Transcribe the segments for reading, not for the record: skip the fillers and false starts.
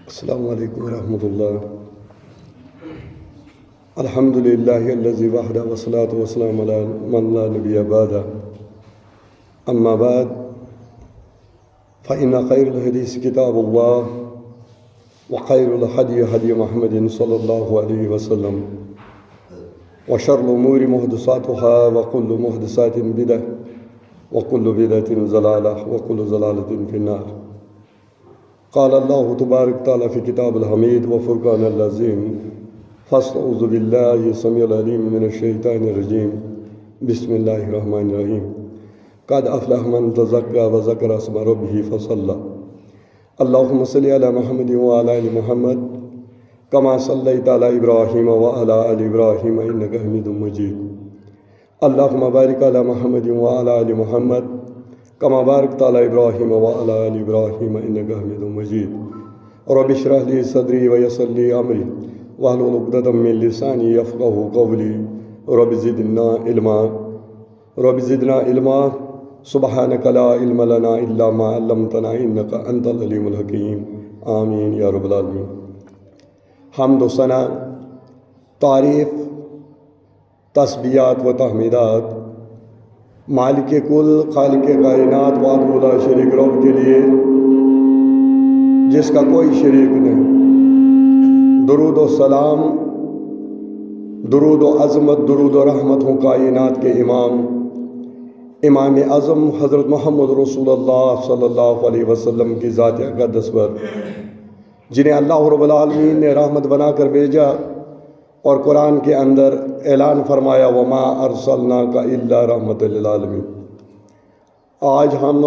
السلام علیکم ورحمۃ اللہ. الحمد للہ الذی وحدہ والصلاۃ والسلام علی من لا نبی بعدہ. اما بعد فإن خیر الحدیث کتاب اللہ وخیر الہدی ہدی محمد صلی اللہ علیہ وسلم وشر الامور محدثاتها وکل محدثات بدعہ وکل بدعۃ ضلالہ وکل ضلالۃ فی النار. قال اللہ تبارک تعالیٰ فی کتاب الحمید وفرقان العظیم فاستعوذ باللہ السمیع العلیم من الشیطان الرجیم بسم اللہ الرحمن الرحیم. قد افلح من تزکیٰ وذکر اسم ربہ فصلی. اللہم صلی علی محمد وعلی آل محمد کما صلیت علی ابراہیم وعلی آل ابراہیم انک حمید مجید. اللہم بارک علی محمد وعلی آل محمد کما بارکت علی ابراہیم وعلی آل ابراہیم انک حمید مجید. رب اشرح لی صدری ویسر لی امری واحلل عقدۃ من لسانی یفقہوا قولی. رب زدنا علما سبحانک لا علم لنا الا ما علمتنا انک انت العلیم الحکیم. آمین یا رب العالمین. حمد و ثنا، تعریف، تسبیحات و تحمیدات مالک کل خالق کائنات وحدہ لا شریک رب کے لیے جس کا کوئی شریک نہیں. درود و سلام، درود و عظمت، درود و رحمت ہوں کائنات کے امام اعظم حضرت محمد رسول اللہ صلی اللہ علیہ وسلم کی ذات اقدس پر، جنہیں اللہ رب العالمین نے رحمت بنا کر بھیجا اور قرآن کے اندر اعلان فرمایا وما ارسلناک الا رحمت للعالمین. آج ہم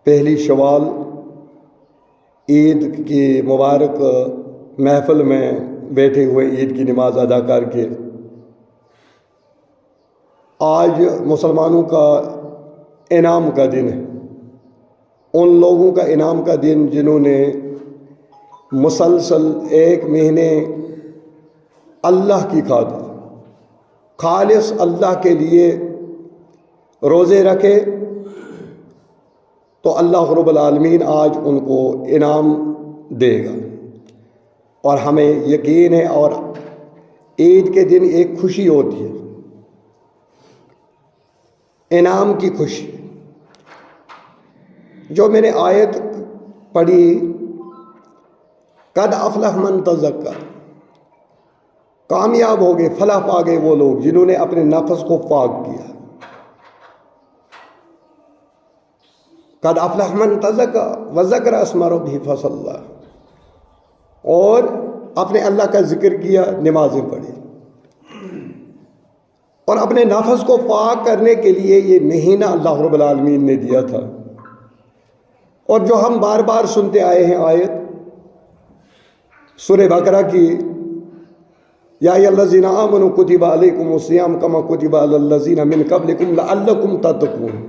پہلی شوال عید کی مبارک محفل میں بیٹھے ہوئے عید کی نماز ادا کر کے آج مسلمانوں کا انعام کا دن ہے. ان لوگوں کا انعام کا دن جنہوں نے مسلسل ایک مہینے اللہ کی خاطر خالص اللہ کے لیے روزے رکھے تو اللہ رب العالمین آج ان کو انعام دے گا. اور ہمیں یقین ہے اور عید کے دن ایک خوشی ہوتی ہے، انعام کی خوشی. جو میں نے آیت پڑھی قد افلح من تزکیٰ، کامیاب ہو گئے، فلاح پا گئے وہ لوگ جنہوں نے اپنے نفس کو پاک کیا. قد افلح من تزکیٰ وذکر اسم ربہ فصلی، اور اپنے اللہ کا ذکر کیا، نمازیں پڑھی. اور اپنے نفس کو پاک کرنے کے لیے یہ مہینہ اللہ رب العالمین نے دیا تھا. اور جو ہم بار بار سنتے آئے ہیں آیت سورہ بقرہ کی، یا ایھا الذین آمنوا کتب علیکم الصیام کما کتب علی الذین من قبلکم لعلکم تتقون.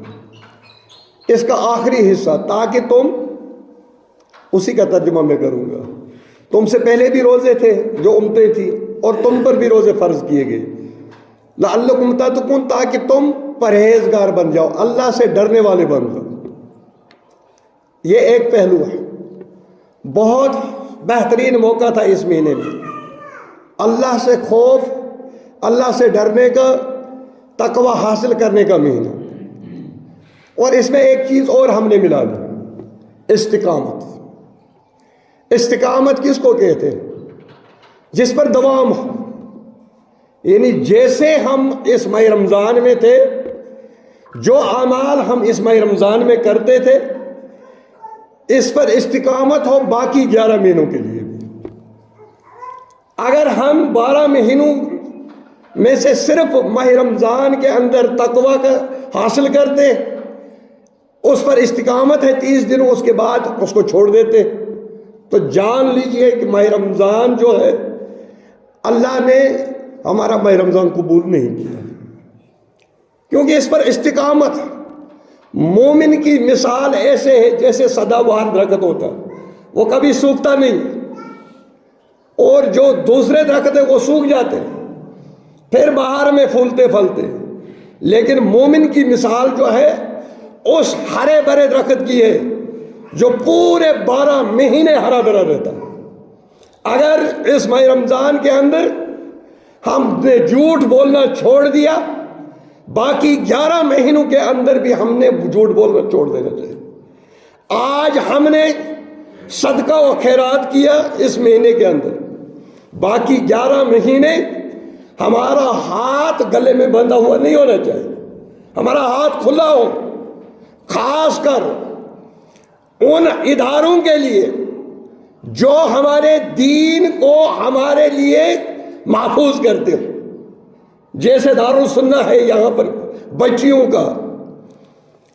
اس کا آخری حصہ تاکہ تم، اسی کا ترجمہ میں کروں گا، تم سے پہلے بھی روزے تھے جو امتیں تھیں اور تم پر بھی روزے فرض کیے گئے. لعلکم تتقون، تاکہ تم پرہیزگار بن جاؤ، اللہ سے ڈرنے والے بن جاؤ. یہ ایک پہلو ہے. بہت بہترین موقع تھا اس مہینے میں اللہ سے خوف، اللہ سے ڈرنے کا، تقوی حاصل کرنے کا مہینہ. اور اس میں ایک چیز اور ہم نے ملا دی، استقامت. استقامت کس کو کہتے ہیں؟ جس پر دوام ہو. یعنی جیسے ہم اس ماہ رمضان میں تھے، جو اعمال ہم اس ماہ رمضان میں کرتے تھے، اس پر استقامت ہو باقی 11 مہینوں کے لیے بھی. اگر ہم 12 مہینوں میں سے صرف ماہ رمضان کے اندر تقوی کا حاصل کرتے، اس پر استقامت ہے 30 دنوں، اس کے بعد اس کو چھوڑ دیتے، تو جان لیجئے کہ ماہ رمضان جو ہے اللہ نے ہمارا ماہ رمضان قبول نہیں کیا، کیونکہ اس پر استقامت. مومن کی مثال ایسے ہے جیسے سدا بہار درخت ہوتا، وہ کبھی سوکھتا نہیں، اور جو دوسرے درخت ہیں وہ سوکھ جاتے پھر بہار میں پھولتے پھلتے. لیکن مومن کی مثال جو ہے اس ہرے بھرے درخت کی ہے جو پورے 12 مہینے ہرا بھرا رہتا. اگر اس ماہ رمضان کے اندر ہم نے جھوٹ بولنا چھوڑ دیا، باقی 11 مہینوں کے اندر بھی ہم نے جھوٹ بولنا چھوڑ دینا چاہیے. آج ہم نے صدقہ و خیرات کیا اس مہینے کے اندر، باقی 11 مہینے ہمارا ہاتھ گلے میں بندھا ہوا نہیں ہونا چاہیے، ہمارا ہاتھ کھلا ہو. خاص کر ان اداروں کے لیے جو ہمارے دین کو ہمارے لیے محفوظ کرتے ہیں، جیسے دارالسنہ ہے یہاں پر بچیوں کا،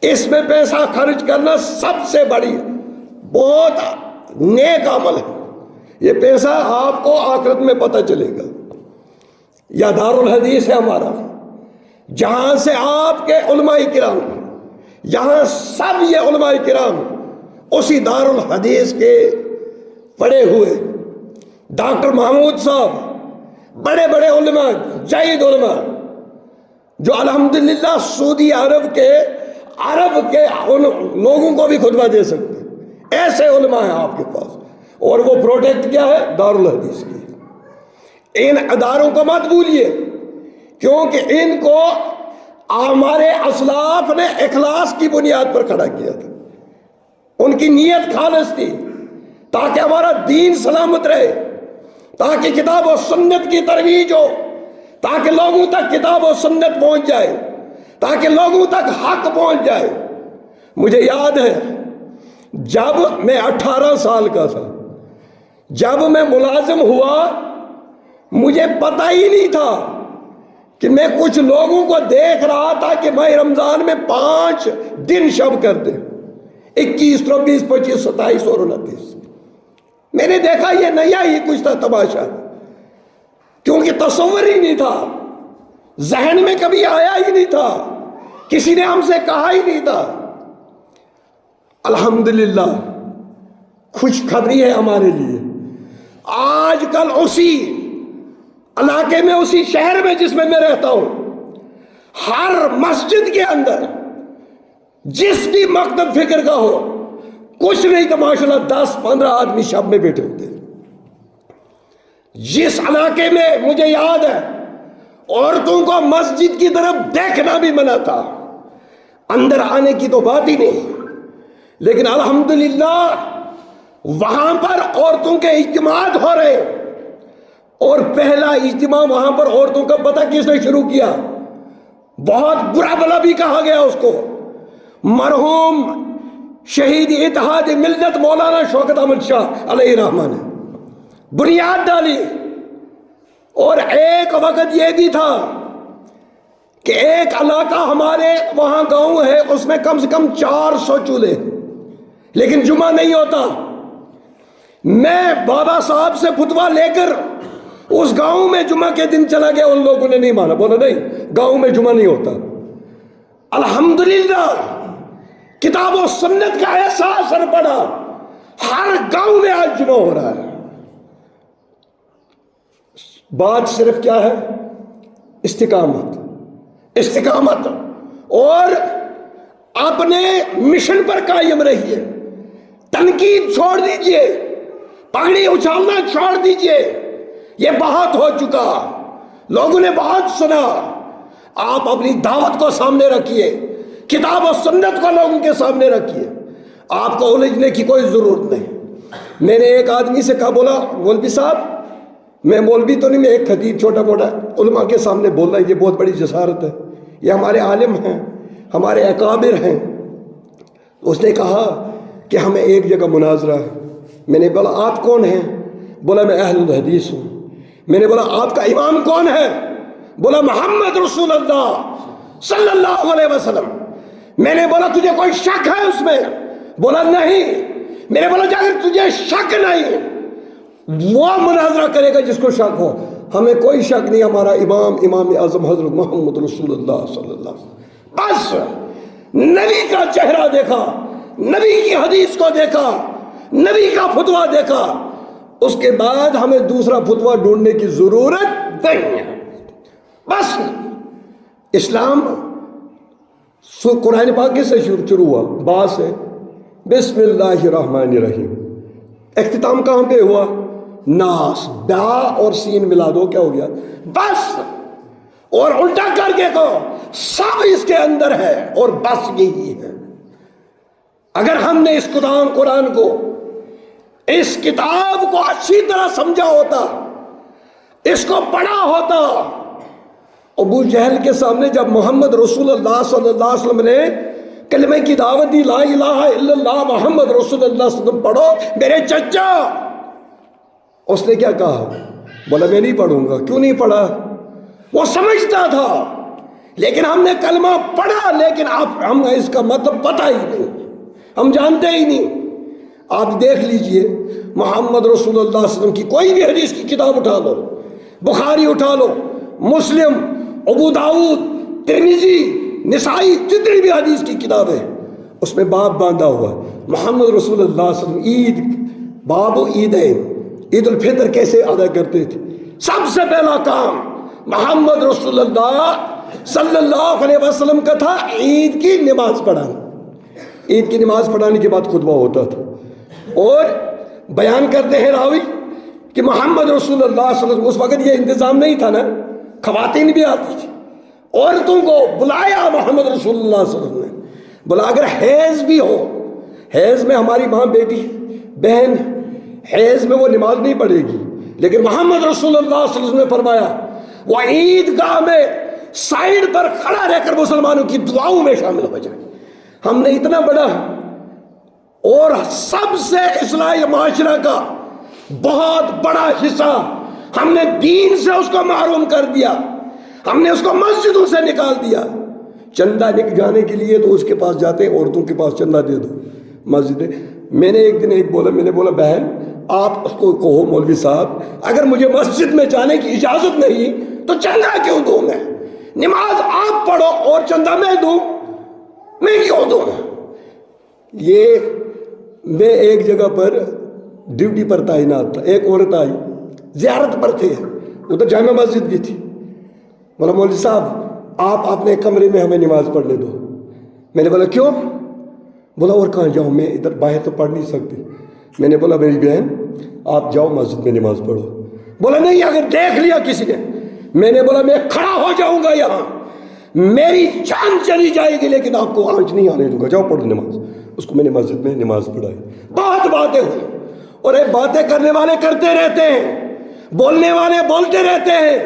اس میں پیسہ خرچ کرنا سب سے بڑی بہت نیک عمل ہے. یہ پیسہ آپ کو آخرت میں پتہ چلے گا. یا دارالحدیث ہے ہمارا، جہاں سے آپ کے علماء کرام، یہاں سب یہ علماء کرام اسی دارالحدیث کے پڑھے ہوئے. ڈاکٹر محمود صاحب بڑے بڑے علماء، جید علماء، جو الحمدللہ سعودی عرب کے ان لوگوں کو بھی خطبہ دے سکتے ہیں. ایسے علماء ہیں آپ کے پاس، اور وہ پروٹیکٹ کیا ہے؟ دارالحدیث کی. ان اداروں کو مت بھولیے، کیونکہ ان کو ہمارے اسلاف نے اخلاص کی بنیاد پر کھڑا کیا تھا. ان کی نیت خالص تھی تاکہ ہمارا دین سلامت رہے، تاکہ کتاب و سنت کی ترویج ہو، تاکہ لوگوں تک کتاب و سنت پہنچ جائے، تاکہ لوگوں تک حق پہنچ جائے. مجھے یاد ہے جب میں 18 سال کا تھا، جب میں ملازم ہوا، مجھے پتہ ہی نہیں تھا کہ میں کچھ لوگوں کو دیکھ رہا تھا کہ ماہ رمضان میں 5 دن شب کرتے، 21، 24، 25، 27 اور 29. میں نے دیکھا یہ نیا ہی کچھ تھا تماشا، کیونکہ تصور ہی نہیں تھا، ذہن میں کبھی آیا ہی نہیں تھا، کسی نے ہم سے کہا ہی نہیں تھا. الحمدللہ خوشخبری ہے ہمارے لیے، آج کل اسی علاقے میں، اسی شہر میں جس میں رہتا ہوں، ہر مسجد کے اندر جس بھی مکتب فکر کا ہو، کچھ نہیں تو ماشاءاللہ 10-15 آدمی شب میں بیٹھے ہوتے ہیں. جس علاقے میں مجھے یاد ہے عورتوں کو مسجد کی طرف دیکھنا بھی منع تھا، اندر آنے کی تو بات ہی نہیں، لیکن الحمدللہ وہاں پر عورتوں کے اجتماعات ہو رہے. اور پہلا اجتماع وہاں پر عورتوں کا پتہ کس نے شروع کیا؟ بہت برا بلا بھی کہا گیا اس کو، مرحوم شہید اتحاد ملت مولانا شوکت احمد شاہ علیہ رحمہ نے بنیاد ڈالی. اور ایک وقت یہ بھی تھا کہ ایک علاقہ ہمارے وہاں گاؤں ہے، اس میں کم سے کم 400 چولہے، لیکن جمعہ نہیں ہوتا. میں بابا صاحب سے فتویٰ لے کر اس گاؤں میں جمعہ کے دن چلا گیا، ان لوگوں نے نہیں مانا، بولا نہیں گاؤں میں جمعہ نہیں ہوتا. الحمدللہ کتاب و سنت کا ایسا اثر پڑا، ہر گاؤں میں آج جمعہ ہو رہا ہے. بات صرف کیا ہے؟ استقامت اور اپنے مشن پر قائم رہیے. تنقید چھوڑ دیجئے، پگڑی اچھالنا چھوڑ دیجئے، یہ بہت ہو چکا، لوگوں نے بہت سنا. آپ اپنی دعوت کو سامنے رکھیے، کتاب و سنت کو لوگوں کے سامنے رکھیے، آپ کو الجھنے کی کوئی ضرورت نہیں. میں نے ایک آدمی سے کہا، بولا مولوی صاحب، میں مولوی تو نہیں، میں ایک خطیب چھوٹا موٹا علماء کے سامنے بول رہا ہے، یہ بہت بڑی جسارت ہے، یہ ہمارے عالم ہیں، ہمارے اکابر ہیں. اس نے کہا کہ ہمیں ایک جگہ مناظرہ ہے. میں نے بولا آپ کون ہیں؟ بولا میں اہل الحدیث ہوں. میں نے بولا آپ کا امام کون ہے؟ بولا محمد رسول اللہ صلی اللہ علیہ وسلم. میں نے بولا تجھے کوئی شک ہے اس میں؟ بولا نہیں. میں نے بولا اگر تجھے شک نہیں، وہ مناظرہ کرے گا جس کو شک ہو. ہمیں کوئی شک نہیں، ہمارا امام اعظم حضرت محمد رسول اللہ صلی اللہ علیہ وسلم. بس نبی کا چہرہ دیکھا، نبی کی حدیث کو دیکھا، نبی کا فتویٰ دیکھا، اس کے بعد ہمیں دوسرا فتویٰ ڈھونڈنے کی ضرورت نہیں ہے. بس اسلام قرآن پاک سے شروع ہوا، با سے، بسم اللہ الرحمن الرحیم، اختتام کہاں پہ ہوا؟ ناس، با اور سین ملا دو، کیا ہو گیا؟ بس، اور الٹا کر کے کہو سب اس کے اندر ہے اور بس یہی ہے۔ اگر ہم نے اس قرآن کو، اس کتاب کو اچھی طرح سمجھا ہوتا، اس کو پڑھا ہوتا، ابو جہل کے سامنے جب محمد رسول اللہ صلی اللہ علیہ وسلم نے کلمہ کی دعوت دی، لا الہ الا اللہ محمد رسول اللہ صلی اللہ علیہ وسلم پڑھو میرے چچا، اس نے کیا کہا؟ بولا میں نہیں پڑھوں گا۔ کیوں نہیں پڑھا؟ وہ سمجھتا تھا، لیکن ہم نے کلمہ پڑھا لیکن ہم اس کا مطلب پتہ ہی نہیں، ہم جانتے ہی نہیں۔ آپ دیکھ لیجئے محمد رسول اللہ صلی اللہ علیہ وسلم کی کوئی بھی حدیث کی کتاب اٹھا لو، بخاری اٹھا لو، مسلم، ابو داؤد، ترمذی، نسائی، جتنی بھی حدیث کی کتاب ہے اس میں باب باندھا ہوا محمد رسول اللہ صلی اللہ علیہ وسلم عید، باب و عیدین، عید الفطر کیسے ادا کرتے تھے۔ سب سے پہلا کام محمد رسول اللہ صلی اللہ علیہ وسلم کا تھا عید کی نماز پڑھانا۔ عید کی نماز پڑھانے کے بعد خطبہ ہوتا تھا، اور بیان کرتے ہیں راوی کہ محمد رسول اللہ صلی اللہ علیہ وسلم، اس وقت یہ انتظام نہیں تھا نا، خواتین بھی آتی تھی، عورتوں کو بلایا محمد رسول اللہ صلی اللہ علیہ وسلم نے، بلا اگر حیض بھی ہو، حیض میں ہماری ماں بیٹی بہن حیض میں وہ نماز نہیں پڑھے گی، لیکن محمد رسول اللہ صلی اللہ علیہ وسلم نے فرمایا وہ عیدگاہ میں سائیڈ پر کھڑا رہ کر مسلمانوں کی دعاؤں میں شامل ہو جائے۔ ہم نے اتنا بڑا اور سب سے اصلاح معاشرہ کا بہت بڑا حصہ ہم نے دین سے اس کو محروم کر دیا، ہم نے اس کو مسجدوں سے نکال دیا۔ چندہ جانے کے لیے تو اس کے پاس جاتے ہیں، عورتوں کے پاس چندہ دے دو مسجد۔ میں نے ایک دن میں نے بولا بہن آپ اس کو کہو مولوی صاحب اگر مجھے مسجد میں جانے کی اجازت نہیں تو چندہ کیوں دوں میں؟ نماز آپ پڑھو اور چندہ میں دوں، میں کیوں دوں؟ یہ میں ایک جگہ پر ڈیوٹی پر تعینات تھا، ایک عورت آئی، زیارت پر تھے، ادھر جامع مسجد بھی تھی، بولا مولوی صاحب آپ اپنے کمرے میں ہمیں نماز پڑھنے دو۔ میں نے بولا کیوں؟ بولا اور کہاں جاؤں میں، ادھر باہر تو پڑھ نہیں سکتی۔ میں نے بولا میری بہن آپ جاؤ مسجد میں نماز پڑھو۔ بولا نہیں اگر دیکھ لیا کسی نے۔ میں نے بولا میں کھڑا ہو جاؤں گا یہاں، میری جان چلی جائے گی لیکن آپ کو آنچ نہیں آنے دوں گا، جاؤ پڑھو نماز۔ اس کو میں نے مسجد میں نماز پڑھائی۔ بہت باتیں ہوئی، اور یہ باتیں کرنے والے کرتے رہتے ہیں، بولنے والے بولتے رہتے ہیں۔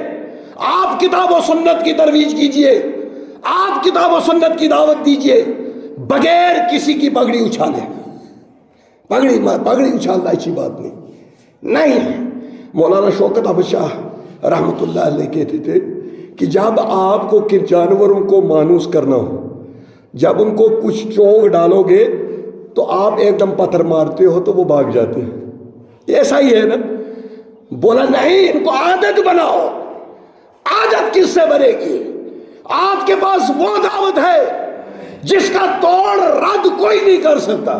آپ کتاب و سنت کی ترویج کیجئے، آپ کتاب و سنت کی دعوت دیجئے، بغیر کسی کی پگڑی اچھالے۔ پگڑی اچھالنا اچھی بات نہیں۔ مولانا شوکت احمد شاہ رحمۃ اللہ علیہ کہتے تھے کہ جب آپ کو جانوروں کو مانوس کرنا ہو، جب ان کو کچھ چونک ڈالو گے تو آپ ایک دم پتھر مارتے ہو تو وہ بھاگ جاتے ہیں، ایسا ہی ہے نا۔ بولا نہیں، ان کو عادت بناؤ۔ عادت کس سے بنے گی؟ آپ کے پاس وہ دعوت ہے جس کا توڑ رد کوئی نہیں کر سکتا۔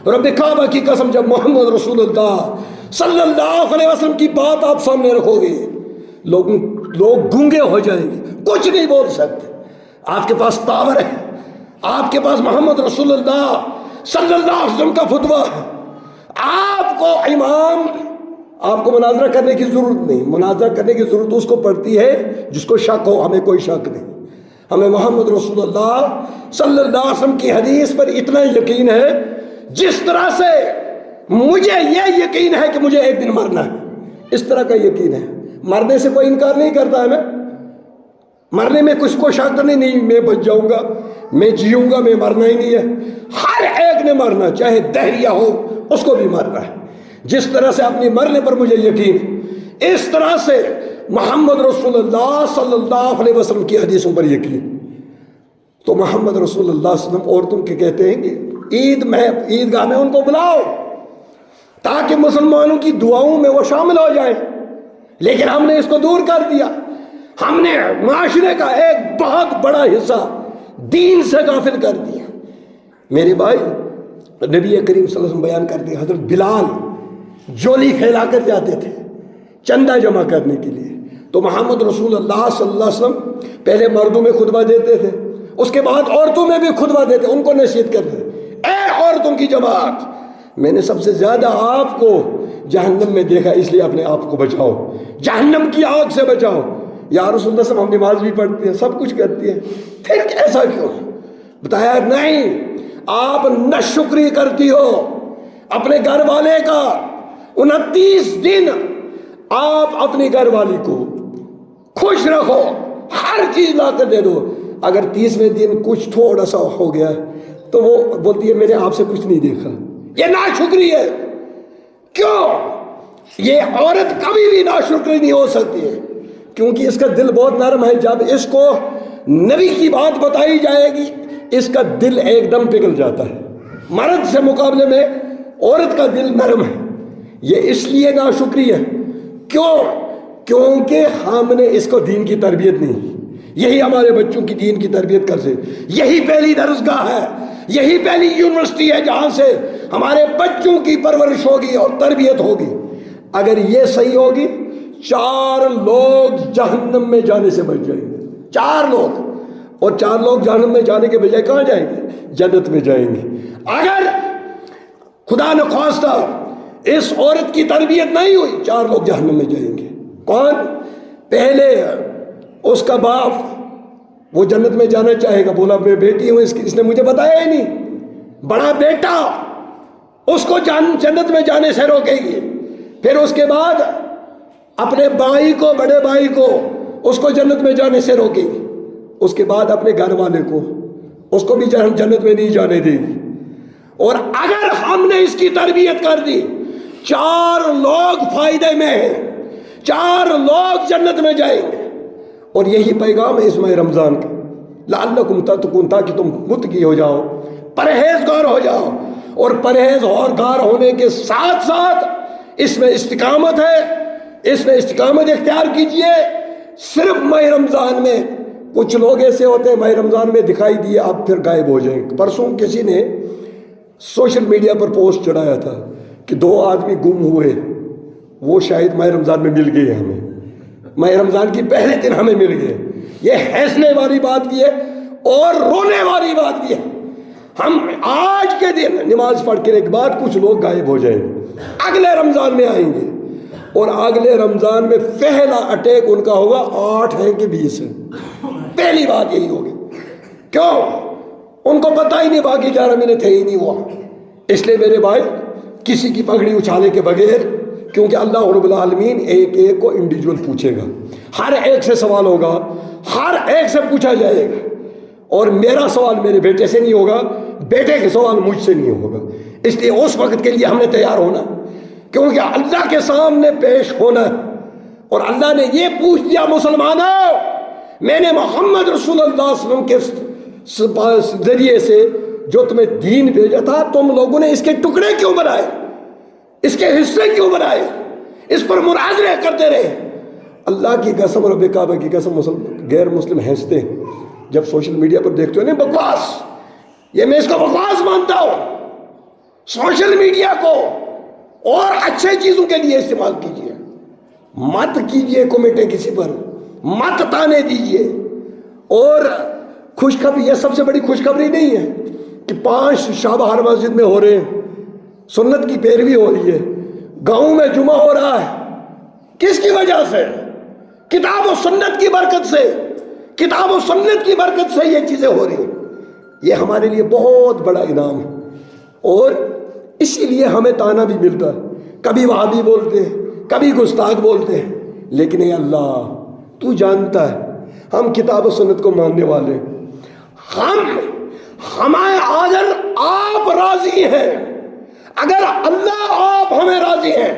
رب کعبہ کی قسم جب محمد رسول اللہ صلی اللہ علیہ وسلم کی بات آپ سامنے رکھو گے، لوگ گونگے ہو جائیں گے، کچھ نہیں بول سکتے۔ آپ کے پاس پاور ہے، آپ کے پاس محمد رسول اللہ صلی اللہ علیہ وسلم کا فتویٰ ہے۔ آپ کو امام، آپ کو مناظرہ کرنے کی ضرورت نہیں، مناظرہ کرنے کی ضرورت اس کو پڑتی ہے جس کو شک ہو۔ ہمیں کوئی شک نہیں، ہمیں محمد رسول اللہ صلی اللہ علیہ وسلم کی حدیث پر اتنا یقین ہے جس طرح سے مجھے یہ یقین ہے کہ مجھے ایک دن مرنا ہے، اس طرح کا یقین ہے۔ مرنے سے کوئی انکار نہیں کرتا ہے، میں مرنے میں کچھ کو شک نہیں میں بچ جاؤں گا، میں جیوں گا، میں مرنا ہی نہیں ہے۔ ہر ایک نے مرنا، چاہے دہریہ ہو اس کو بھی مرنا ہے۔ جس طرح سے اپنی مرنے پر مجھے یقین، اس طرح سے محمد رسول اللہ صلی اللہ علیہ وسلم کی حدیثوں پر یقین۔ تو محمد رسول اللہ صلی اللہ علیہ وسلم عورتوں کے کہتے ہیں کہ عیدگاہ میں ان کو بلاؤ تاکہ مسلمانوں کی دعاؤں میں وہ شامل ہو جائیں، لیکن ہم نے اس کو دور کر دیا۔ ہم نے معاشرے کا ایک بہت بڑا حصہ دین سے غافل کر دیا۔ میرے بھائی، نبی کریم صلی اللہ علیہ وسلم بیان کرتے ہیں حضرت بلال جولی پھیلا کر جاتے تھے چندہ جمع کرنے کے لیے، تو محمد رسول اللہ صلی اللہ علیہ وسلم پہلے مردوں میں خطبہ دیتے تھے، اس کے بعد عورتوں میں بھی خطبہ دیتے، ان کو نصیحت کرتے تھے، اے عورتوں فرشتوں کی جماعت، میں نے سب سے زیادہ آپ کو جہنم میں دیکھا، اس لیے اپنے آپ کو بچاؤ، جہنم کی آگ سے بچاؤ۔ یا رسول اللہ صلی اللہ علیہ وسلم، ہم نماز بھی پڑھتے ہیں، سب کچھ کرتے ہیں، پھر ایسا کیوں؟ بتایا نہیں، آپ ناشکری کرتی ہو اپنے گھر والے کا۔ 29 دن آپ اپنی گھر والی کو خوش رکھو، ہر چیز لا کر دے دو، اگر 30ویں دن کچھ تھوڑا سا ہو گیا تو وہ بولتی ہے میں نے آپ سے کچھ نہیں دیکھا، یہ ناشکری ہے۔ کیوں؟ یہ عورت کبھی بھی ناشکری نہیں ہو سکتی ہے، کیونکہ اس کا دل بہت نرم ہے۔ جب اس کو نبی کی بات بتائی جائے گی اس کا دل ایک دم پگھل جاتا ہے۔ مرد سے مقابلے میں عورت کا دل نرم ہے، یہ اس لیے ناشکری ہے۔ کیوں؟ کیونکہ ہم نے اس کو دین کی تربیت نہیں کی۔ یہی ہمارے بچوں کی دین کی تربیت کر سے، یہی پہلی درسگاہ ہے، یہی پہلی یونیورسٹی ہے جہاں سے ہمارے بچوں کی پرورش ہوگی اور تربیت ہوگی۔ اگر یہ صحیح ہوگی 4 لوگ جہنم میں جانے سے بچ جائیں گے، 4 لوگ، اور 4 لوگ جہنم میں جانے کے بجائے کہاں جائیں گے؟ جنت میں جائیں گے۔ اگر خدا نخواستہ اس عورت کی تربیت نہیں ہوئی 4 لوگ جہنم میں جائیں گے۔ کون؟ پہلے اس کا باپ، وہ جنت میں جانا چاہے گا، بولا میں بیٹی ہوں اس نے مجھے بتایا ہی نہیں، بڑا بیٹا اس کو جنت میں جانے سے روکے گی۔ پھر اس کے بعد اپنے بھائی کو، بڑے بھائی کو، اس کو جنت میں جانے سے روکے گی۔ اس کے بعد اپنے گھر والے کو، اس کو بھی جنت میں نہیں جانے دے گی۔ اور اگر ہم نے اس کی تربیت کر دی 4 لوگ فائدے میں ہیں، 4 لوگ جنت میں جائیں گے۔ اور یہی پیغام ہے اس ماہ رمضان کا، لعلکم تتقون، تاکہ تم متقی ہو جاؤ، پرہیزگار ہو جاؤ۔ اور پرہیزگار ہونے کے ساتھ ساتھ اس میں استقامت ہے، اس میں استقامت اختیار کیجئے۔ صرف ماہ رمضان میں کچھ لوگ ایسے ہوتے ہیں، ماہ رمضان میں دکھائی دیے اب پھر غائب ہو جائیں گے۔ پرسوں کسی نے سوشل میڈیا پر پوسٹ چڑھایا تھا کہ 2 آدمی گم ہوئے، وہ شاید ماہ رمضان میں مل گئے، ہمیں ماہ رمضان کی پہلے دن ہمیں مل گئے۔ یہ ہنسنے والی بات بھی ہے اور رونے والی بات بھی ہے۔ ہم آج کے دن نماز پڑھ کے ایک بعد کچھ لوگ غائب ہو جائیں گے، اگلے رمضان میں آئیں گے، اور اگلے رمضان میں پہلا اٹیک ان کا ہوگا 8 ہے کہ 20 ہے، پہلی بات یہی ہوگی۔ کیوں؟ ان کو پتہ ہی نہیں باقی 11 مہینے تھے ہی نہیں ہوا۔ اس لیے میرے بھائی، کسی کی پگڑی اچھالے کے بغیر، کیونکہ اللہ رب العالمین ایک ایک کو انڈیویجول پوچھے گا، ہر ایک سے سوال ہوگا، ہر ایک سے پوچھا جائے گا۔ اور میرا سوال میرے بیٹے سے نہیں ہوگا، بیٹے کے سوال مجھ سے نہیں ہوگا۔ اس لیے اس وقت کے لیے ہم نے تیار ہونا، کیونکہ اللہ کے سامنے پیش ہونا۔ اور اللہ نے یہ پوچھ دیا مسلمانوں، میں نے محمد رسول اللہ صلی اللہ علیہ وسلم کے ذریعے سے جو تمہیں دین بھیجا تھا، تم لوگوں نے اس کے ٹکڑے کیوں بنائے، اس کے حصے کیوں بنائے، اس پر مناظرے کرتے رہے۔ اللہ کی قسم، رب کعبہ کی قسم، غیر مسلم ہنستے ہیں جب سوشل میڈیا پر دیکھتے ہو، نہیں بکواس، یہ میں اس کو بکواس مانتا ہوں۔ سوشل میڈیا کو اور اچھے چیزوں کے لیے استعمال کیجئے، مت کیجئے کمیٹیں کسی پر، مت تانے دیجئے۔ اور خوشخبری، یہ سب سے بڑی خوشخبری نہیں ہے کہ 5 شب ہر مسجد میں ہو رہے ہیں، سنت کی پیروی ہو رہی ہے، گاؤں میں جمعہ ہو رہا ہے۔ کس کی وجہ سے؟ کتاب و سنت کی برکت سے، کتاب و سنت کی برکت سے یہ چیزیں ہو رہی ہیں۔ یہ ہمارے لیے بہت بڑا انعام ہے، اور اسی لیے ہمیں تانا بھی ملتا ہے، کبھی وہابی بولتے ہیں، کبھی گستاخ بولتے ہیں، لیکن اے اللہ تو جانتا ہے ہم کتاب و سنت کو ماننے والے ہیں۔ ہمیں اگر آپ راضی ہیں، اگر اللہ آپ ہمیں راضی ہیں،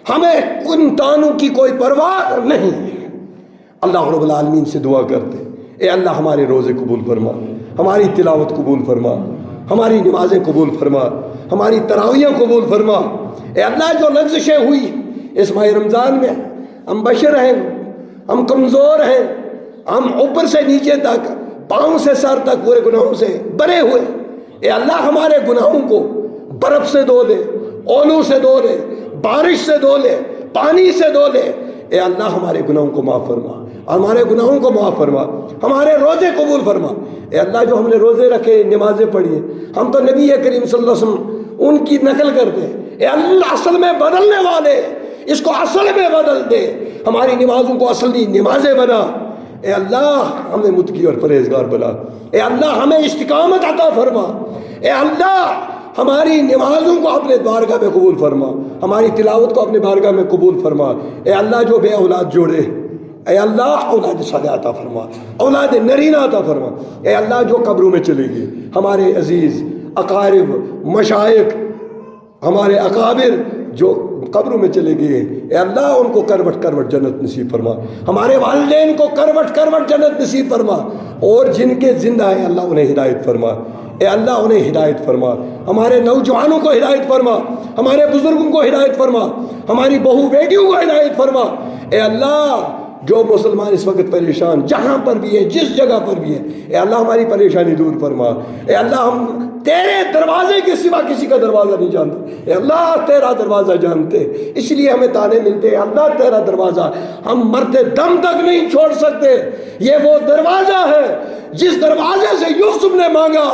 ہمیں کن تانوں کی کوئی پرواہ نہیں ہے۔ اللہ رب العالمین سے دعا کرتے ہیں، اے اللہ ہمارے روزے قبول فرما، ہماری تلاوت قبول فرما، ہماری نمازیں قبول فرما، ہماری تراویحیں قبول فرما۔ اے اللہ جو لغزشیں ہوئی اس ماہ رمضان میں، ہم بشر ہیں، ہم کمزور ہیں، ہم اوپر سے نیچے تک، پاؤں سے سر تک پورے گناہوں سے بھرے ہوئے، اے اللہ ہمارے گناہوں کو برف سے دھو لے، اولو سے دھو لے، بارش سے دھو لے، پانی سے دھو لے۔ اے اللہ ہمارے گناہوں کو معاف فرما، ہمارے گناہوں کو معاف فرما، ہمارے روزے قبول فرما۔ اے اللہ جو ہم نے روزے رکھے، نمازیں پڑھی ہیں، ہم تو نبی کریم صلی اللہ علیہ وسلم ان کی نقل کر دے۔ اے اللہ اصل میں بدلنے والے، اس کو اصل میں بدل دے، ہماری نمازوں کو اصلی نمازیں بنا۔ اے اللہ ہمیں متقی اور پرہیزگار بنا۔ اے اللہ ہمیں استقامت عطا فرما۔ اے اللہ ہماری نمازوں کو اپنے بارگاہ میں قبول فرما، ہماری تلاوت کو اپنے بارگاہ میں قبول فرما۔ اے اللہ جو بے اولاد جوڑے، اے اللہ اولاد صالحہ عطا فرما، اولاد نرینہ عطا فرما۔ اے اللہ جو قبروں میں چلے گئے، ہمارے عزیز اقارب مشائخ، ہمارے اکابر جو قبروں میں چلے گئے ہیں، اے اللہ ان کو کروٹ کروٹ جنت نصیب فرما، ہمارے والدین کو کروٹ کروٹ جنت نصیب فرما، اور جن کے زندہ ہیں اللہ انہیں ہدایت فرما۔ اے اللہ انہیں ہدایت فرما، ہمارے نوجوانوں کو ہدایت فرما، ہمارے بزرگوں کو ہدایت فرما، ہماری بہو بیٹیوں کو ہدایت فرما۔ اے اللہ جو مسلمان اس وقت پریشان جہاں پر بھی ہے، جس جگہ پر بھی ہے، اے اللہ ہماری پریشانی دور فرما۔ اے اللہ ہم تیرے دروازے کے سوا کسی کا دروازہ نہیں جانتے، اے اللہ تیرا دروازہ جانتے، اس لیے ہمیں تانے ملتے ہیں۔ اللہ تیرا دروازہ ہم مرتے دم تک نہیں چھوڑ سکتے۔ یہ وہ دروازہ ہے جس دروازے سے یوسف نے مانگا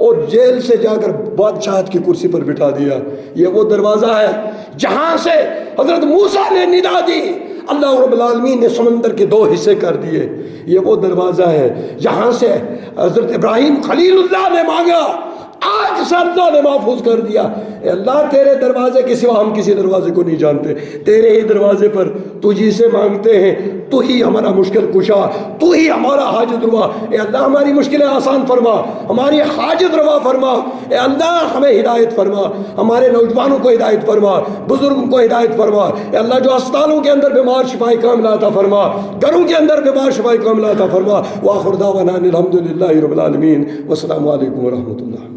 اور جیل سے جا کر بادشاہت کی کرسی پر بٹھا دیا۔ یہ وہ دروازہ ہے جہاں سے حضرت موسیٰ نے ندا دی، اللہ رب العالمین نے سمندر کے 2 حصے کر دیے۔ یہ وہ دروازہ ہے جہاں سے حضرت ابراہیم خلیل اللہ نے مانگا، آج سے اللہ نے محفوظ کر دیا۔ اے اللہ تیرے دروازے کے سوا ہم کسی دروازے کو نہیں جانتے، تیرے ہی دروازے پر تجھی سے مانگتے ہیں، تو ہی ہمارا مشکل کشا، تو ہی ہمارا حاجت روا۔ اے اللہ ہماری مشکلیں آسان فرما، ہماری حاجت روا فرما۔ اے اللہ ہمیں ہدایت فرما، ہمارے نوجوانوں کو ہدایت فرما، بزرگوں کو ہدایت فرما۔ اے اللہ جو اسپتالوں کے اندر بیمار شفائی کاملہ عطا فرما، گھروں کے اندر بیمار شفائی کاملہ عطا فرما۔ وآخر دعوانا الحمدللہ رب العالمین، والسلام علیکم ورحمۃ اللہ۔